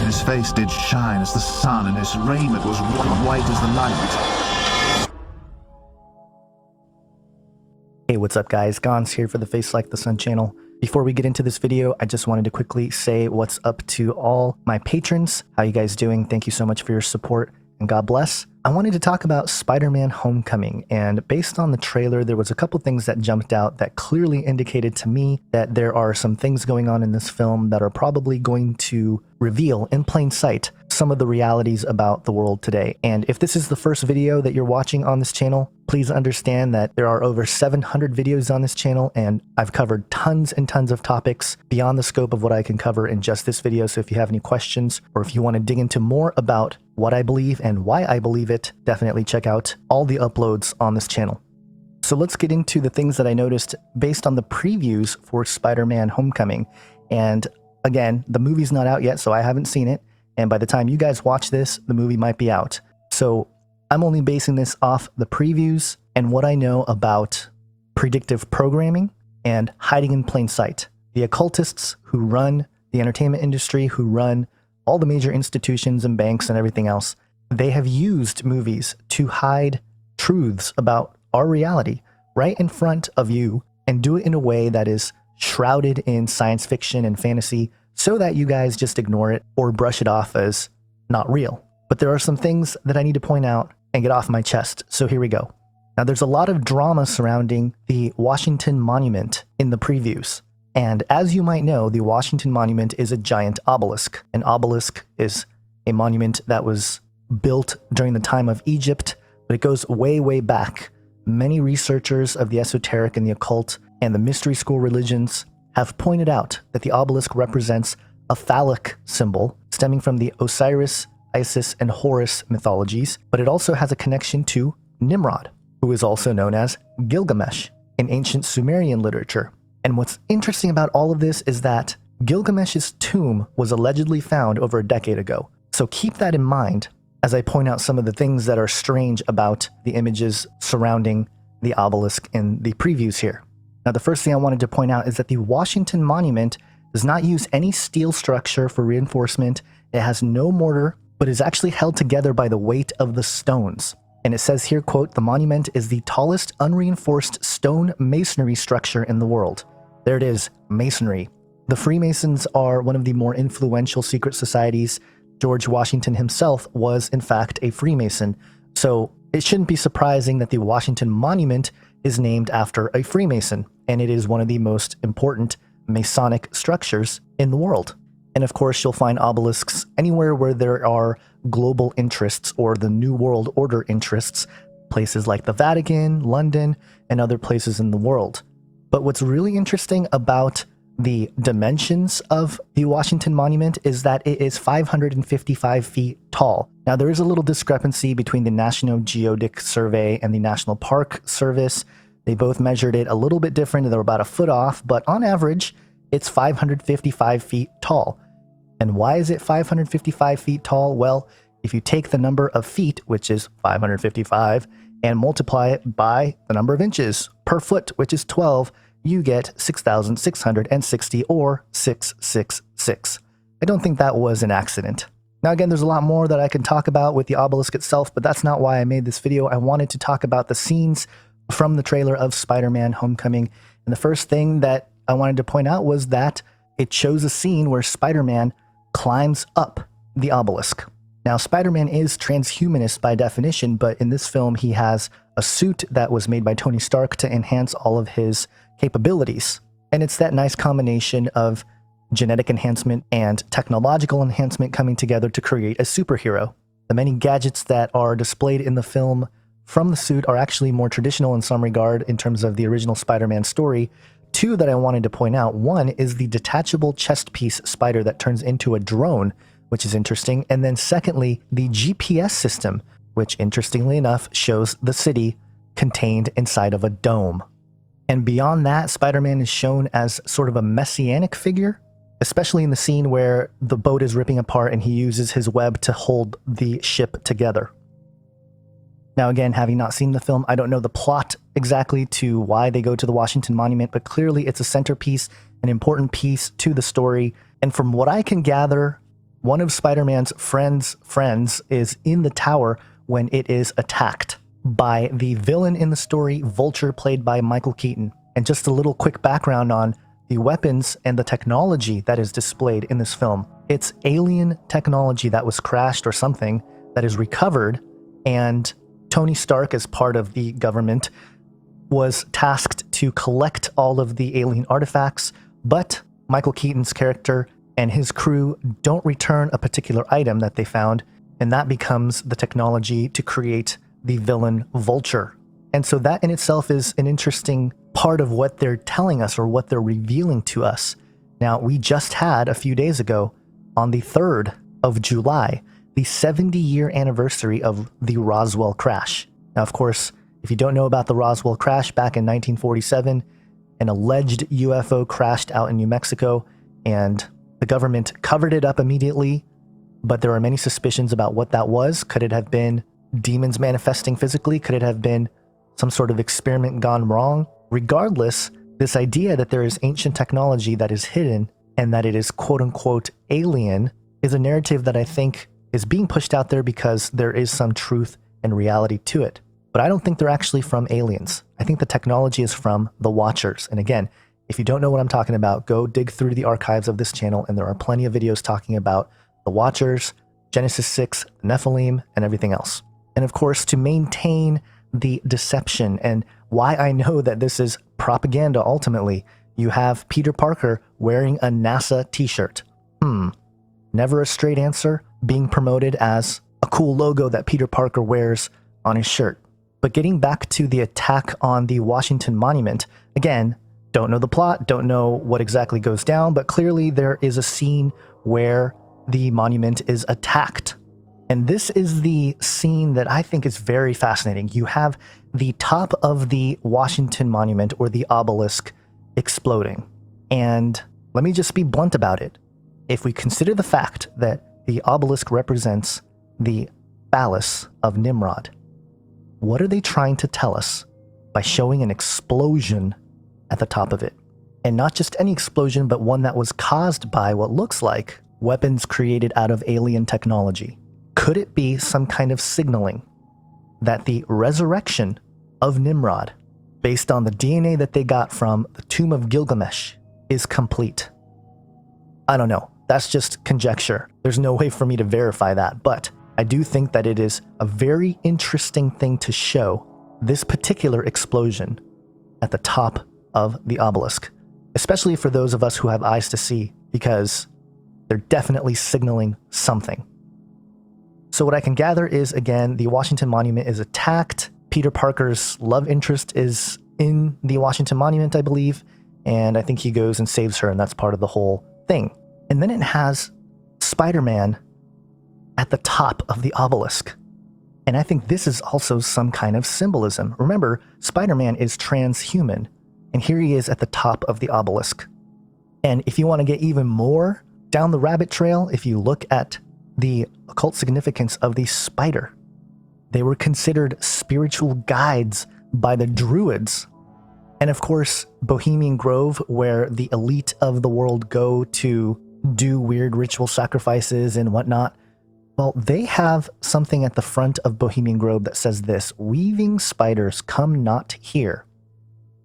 his face did shine as the sun, and his raiment was white as the light. Hey, what's up guys? Gons here for the Face Like the Sun channel. Before we get into this video, I just wanted to quickly say what's up to all my patrons. How you guys doing? Thank you so much for your support, and God bless. I wanted to talk about Spider-Man Homecoming, and based on the trailer, there was a couple things that jumped out that clearly indicated to me that there are some things going on in this film that are probably going to reveal in plain sight some of the realities about the world today. And if this is the first video that you're watching on this channel, please understand that there are over 700 videos on this channel, and I've covered tons and tons of topics beyond the scope of what I can cover in just this video. So if you have any questions, or if you want to dig into more about what I believe and why I believe it, definitely check out all the uploads on this channel. So let's get into the things that I noticed based on the previews for Spider-Man Homecoming. And again, the movie's not out yet, so I haven't seen it. And by the time you guys watch this, the movie might be out. So I'm only basing this off the previews and what I know about predictive programming and hiding in plain sight. The occultists who run the entertainment industry, who run all the major institutions and banks and everything else, they have used movies to hide truths about our reality right in front of you and do it in a way that is shrouded in science fiction and fantasy so that you guys just ignore it or brush it off as not real. But there are some things that I need to point out and get off my chest, so here we go. Now, there's a lot of drama surrounding the Washington Monument in the previews. And as you might know, the Washington Monument is a giant obelisk. An obelisk is a monument that was built during the time of Egypt, but it goes way, way back. Many researchers of the esoteric and the occult and the mystery school religions have pointed out that the obelisk represents a phallic symbol stemming from the Osiris, Isis, and Horus mythologies, but it also has a connection to Nimrod, who is also known as Gilgamesh in ancient Sumerian literature. And what's interesting about all of this is that Gilgamesh's tomb was allegedly found over a decade ago. So keep that in mind as I point out some of the things that are strange about the images surrounding the obelisk in the previews here. Now, the first thing I wanted to point out is that the Washington Monument does not use any steel structure for reinforcement. It has no mortar, but is actually held together by the weight of the stones. And it says here, quote, "The monument is the tallest unreinforced stone masonry structure in the world." There it is, masonry. The Freemasons are one of the more influential secret societies. George Washington himself was, in fact, a Freemason. So it shouldn't be surprising that the Washington Monument is named after a Freemason, and it is one of the most important Masonic structures in the world. And of course, you'll find obelisks anywhere where there are global interests or the New World Order interests, places like the Vatican, London, and other places in the world. But what's really interesting about the dimensions of the Washington Monument is that it is 555 feet tall. Now, there is a little discrepancy between the National Geodetic Survey and the National Park Service. They both measured it a little bit different. They're about a foot off, but on average, it's 555 feet tall. And why is it 555 feet tall? Well, if you take the number of feet, which is 555, and multiply it by the number of inches per foot, which is 12, you get 6,660, or 666. I don't think that was an accident. Now again, there's a lot more that I can talk about with the obelisk itself, but that's not why I made this video. I wanted to talk about the scenes from the trailer of Spider-Man Homecoming. And the first thing that I wanted to point out was that it shows a scene where Spider-Man climbs up the obelisk. Now, Spider-Man is transhumanist by definition, but in this film, he has a suit that was made by Tony Stark to enhance all of his capabilities. And it's that nice combination of genetic enhancement and technological enhancement coming together to create a superhero. The many gadgets that are displayed in the film from the suit are actually more traditional in some regard in terms of the original Spider-Man story. Two that I wanted to point out. One is the detachable chest piece spider that turns into a drone, which is interesting. And then secondly, the GPS system, which interestingly enough shows the city contained inside of a dome. And beyond that, Spider-Man is shown as sort of a messianic figure, especially in the scene where the boat is ripping apart and he uses his web to hold the ship together. Now again, having not seen the film, I don't know the plot exactly to why they go to the Washington Monument, but clearly it's a centerpiece, an important piece to the story. And from what I can gather, One of Spider-Man's friends is in the tower when it is attacked by the villain in the story, Vulture, played by Michael Keaton. And just a little quick background on the weapons and the technology that is displayed in this film. It's alien technology that was crashed or something that is recovered, and Tony Stark, as part of the government, was tasked to collect all of the alien artifacts, but Michael Keaton's character and his crew don't return a particular item that they found, and that becomes the technology to create the villain Vulture. And so that in itself is an interesting part of what they're telling us or what they're revealing to us. Now, we just had a few days ago, on the 3rd of July, the 70-year anniversary of the Roswell crash. Now, of course, if you don't know about the Roswell crash, back in 1947, an alleged UFO crashed out in New Mexico, and the government covered it up immediately, but there are many suspicions about what that was. Could it have been demons manifesting physically? Could it have been some sort of experiment gone wrong? Regardless, this idea that there is ancient technology that is hidden and that it is quote-unquote alien is a narrative that I think is being pushed out there because there is some truth and reality to it. But I don't think they're actually from aliens. I think the technology is from the Watchers. And again, if you don't know what I'm talking about, go dig through the archives of this channel, and there are plenty of videos talking about the Watchers, Genesis 6, Nephilim, and everything else. And of course, to maintain the deception, and why I know that this is propaganda ultimately, you have Peter Parker wearing a NASA t-shirt. Never a straight answer, being promoted as a cool logo that Peter Parker wears on his shirt. But getting back to the attack on the Washington Monument, again, don't know the plot, don't know what exactly goes down, but clearly there is a scene where the monument is attacked. And this is the scene that I think is very fascinating. You have the top of the Washington Monument, or the obelisk, exploding. And let me just be blunt about it. If we consider the fact that the obelisk represents the phallus of Nimrod, what are they trying to tell us by showing an explosion at the top of it? And not just any explosion, but one that was caused by what looks like weapons created out of alien technology. Could it be some kind of signaling that the resurrection of Nimrod, based on the DNA that they got from the tomb of Gilgamesh, is complete? I don't know. That's just conjecture. There's no way for me to verify that, but I do think that it is a very interesting thing to show this particular explosion at the top of the obelisk, especially for those of us who have eyes to see, because they're definitely signaling something. So what I can gather is, again, the Washington Monument is attacked. Peter Parker's love interest is in the Washington Monument, I believe, and I think he goes and saves her, and that's part of the whole thing. And then it has Spider-Man at the top of the obelisk. And I think this is also some kind of symbolism. Remember, Spider-Man is transhuman, and here he is at the top of the obelisk. And if you want to get even more down the rabbit trail, if you look at the occult significance of the spider, they were considered spiritual guides by the Druids. And of course, Bohemian Grove, where the elite of the world go to do weird ritual sacrifices and whatnot, well, they have something at the front of Bohemian Grove that says this: "Weaving spiders come not here."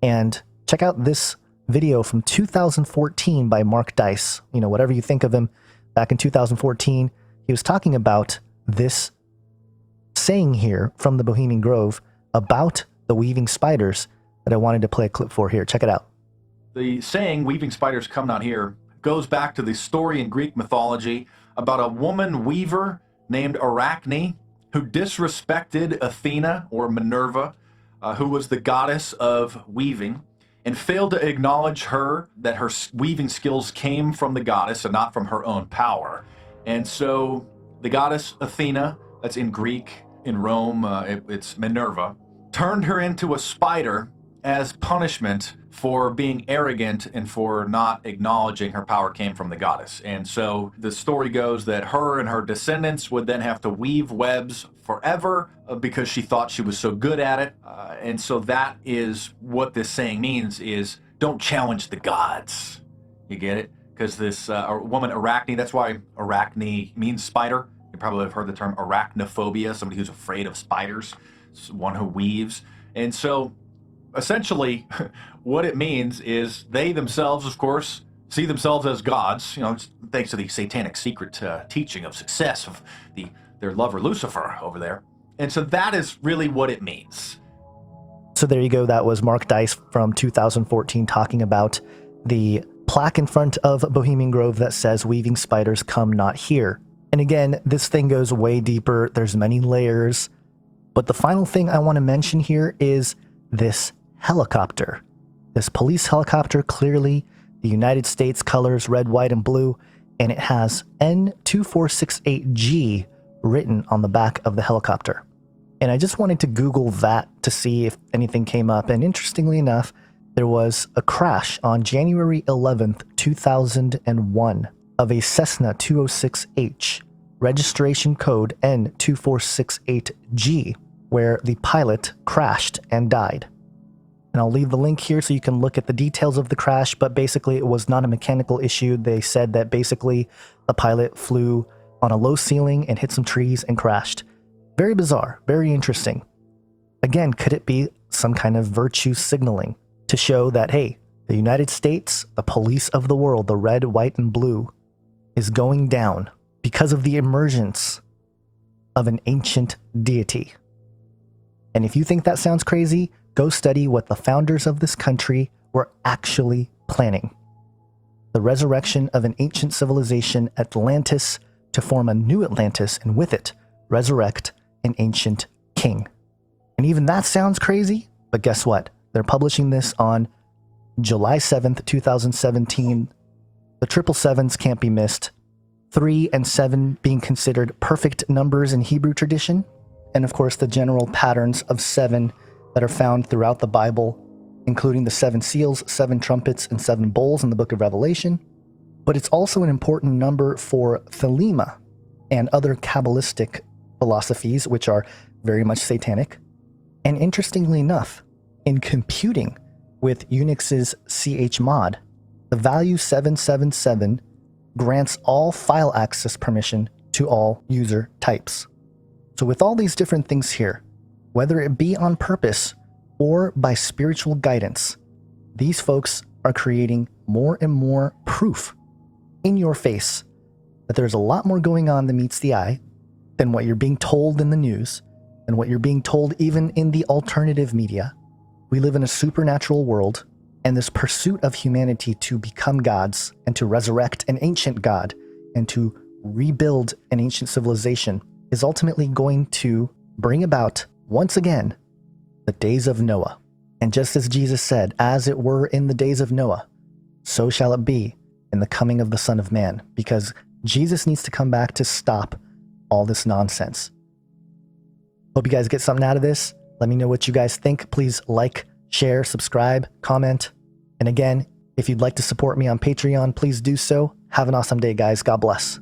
And check out this video from 2014 by Mark Dice. You know, whatever you think of him, back in 2014, he was talking about this saying here from the Bohemian Grove about the weaving spiders that I wanted to play a clip for here. Check it out. The saying, "weaving spiders come not here," goes back to the story in Greek mythology about a woman weaver named Arachne who disrespected Athena, or Minerva, who was the goddess of weaving, and failed to acknowledge her, that her weaving skills came from the goddess and not from her own power. And so the goddess Athena, that's in Greek, in Rome, it's Minerva, turned her into a spider as punishment for being arrogant and for not acknowledging her power came from the goddess. And so the story goes that her and her descendants would then have to weave webs forever because she thought she was so good at it. And so that is what this saying means, is don't challenge the gods. You get it? because this woman Arachne, that's why Arachne means spider. You probably have heard the term arachnophobia, somebody who's afraid of spiders, one who weaves. And so essentially what it means is they themselves, of course, see themselves as gods, thanks to the satanic secret teaching of success of their lover Lucifer over there. And so that is really what it means. So there you go. That was Mark Dice from 2014 talking about the plaque in front of Bohemian Grove that says "Weaving spiders come not here." And again, this thing goes way deeper. There's many layers. But the final thing I want to mention here is this helicopter. This police helicopter, clearly the United States colors, red, white, and blue, and it has N2468G written on the back of the helicopter. And I just wanted to Google that to see if anything came up. And interestingly enough, there was a crash on January 11th, 2001 of a Cessna 206H, registration code N2468G, where the pilot crashed and died. And I'll leave the link here so you can look at the details of the crash, but basically it was not a mechanical issue. They said that basically the pilot flew on a low ceiling and hit some trees and crashed. Very bizarre, very interesting. Again, could it be some kind of virtue signaling to show that, hey, the United States, the police of the world, the red, white, and blue, is going down because of the emergence of an ancient deity? And if you think that sounds crazy, go study what the founders of this country were actually planning. The resurrection of an ancient civilization, Atlantis, to form a new Atlantis, and with it, resurrect an ancient king. And even that sounds crazy, but guess what? They're publishing this on July 7th, 2017. The 777s can't be missed. 3 and 7 being considered perfect numbers in Hebrew tradition. And of course, the general patterns of 7 that are found throughout the Bible, including the 7 seals, 7 trumpets, and 7 bowls in the book of Revelation. But it's also an important number for Thelema and other Kabbalistic philosophies, which are very much satanic. And interestingly enough, in computing with Unix's chmod, the value 777 grants all file access permission to all user types. So with all these different things here, whether it be on purpose or by spiritual guidance, these folks are creating more and more proof in your face that there's a lot more going on than meets the eye, than what you're being told in the news, and what you're being told even in the alternative media. We live in a supernatural world, and this pursuit of humanity to become gods and to resurrect an ancient god and to rebuild an ancient civilization is ultimately going to bring about, once again, the days of Noah. And just as Jesus said, as it were in the days of Noah, so shall it be in the coming of the Son of Man, because Jesus needs to come back to stop all this nonsense. Hope you guys get something out of this. Let me know what you guys think. Please like, share, subscribe, comment. And again, if you'd like to support me on Patreon, please do so. Have an awesome day, guys. God bless.